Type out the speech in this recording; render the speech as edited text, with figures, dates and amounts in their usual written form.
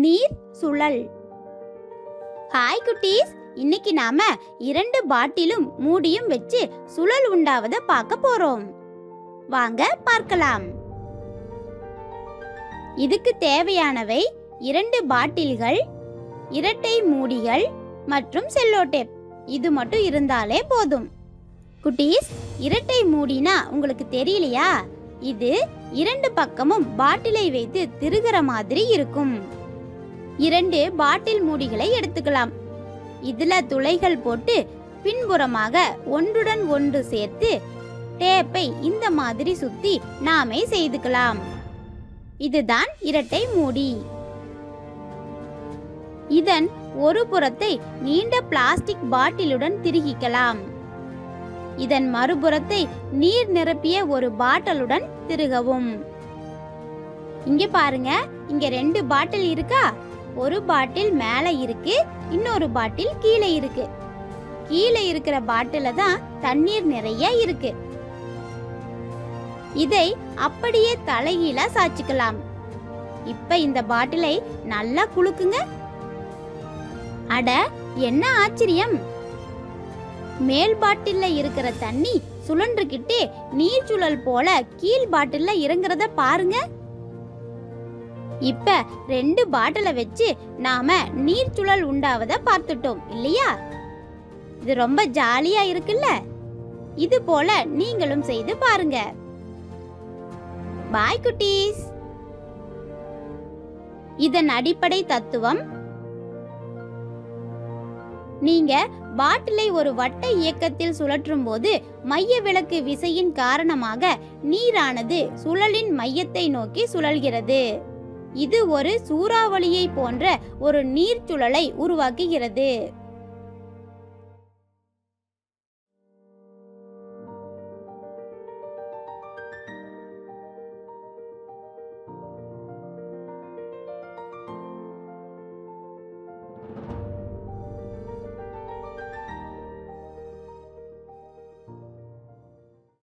நீர் சுழல். ஹாய் குட்டீஸ், இன்னைக்கு நாம 2 பாட்டிலும் மூடியும் வச்சு சுழல் உண்டாவத பார்க்க போறோம். வாங்க பார்க்கலாம். இதுக்கு தேவையானவை 2 பாட்டில்கள், இரட்டை மூடிகள் மற்றும் செல்லோ டேப். இது மட்டும் இருந்தாலே போதும். குட்டீஸ், இரட்டை மூடினா உங்களுக்கு தெரியலையா? இது 2 பக்கமும் பாட்டிலை வைத்து திருகிற மாதிரி இருக்கும். 2 பாட்டில் மூடிகளை எடுத்துக்கலாம். இதுல துளைகள் போட்டு பின்புறமாக ஒன்றுடன் ஒன்று சேர்த்து டேப்பை இந்த மாதிரி சுத்தி நாமே செய்துக்கலாம். இதுதான் இரட்டை மூடி. இதன் ஒரு புறத்தை நீண்ட பிளாஸ்டிக் பாட்டிலுடன் திருகிக்கலாம். இதன் மறுபுறத்தை நீர் நிரப்பிய ஒரு பாட்டிலுடன் திருகவும். இங்க பாருங்க, இங்க 2 பாட்டில் இருக்கா? ஒரு பாட்டில் மேல இருக்கு, இன்னொரு பாட்டில் கீழே இருக்கு. கீழே இருக்கிற பாட்டில தான் தண்ணீர் நிறைய இருக்கு. இதை அப்படியே தலைகீழா சாய்ச்சிக்கலாம். இப்ப இந்த பாட்டிலை நல்லா குலுக்குங்க. அட, என்ன ஆச்சரியம்! மேல் பாட்டில்ல இருக்கிற தண்ணி சுழன்றுகிட்டே நீர் சுழல் போல கீழ் பாட்டில்ல இறங்குறத பாருங்க. இப்ப 2 பாட்டிலை வச்சு நாம நீர் சுழல் உண்டாவத பார்த்துட்டோம் இல்லையா? இது ரொம்ப ஜாலியா இருக்குல்ல? இது போல நீங்களும் செய்து பாருங்க. பாய் குட்டீஸ். இதன் அடிப்படை தத்துவம்: நீங்க பாட்டிலை ஒரு வட்ட இயக்கத்தில் சுழற்றும் போது மைய விலக்கு விசையின் காரணமாக நீரானது சுழலின் மையத்தை நோக்கி சுழல்கிறது. இது ஒரு சூறாவளியை போன்ற ஒரு நீர் சுழலை உருவாக்குகிறது.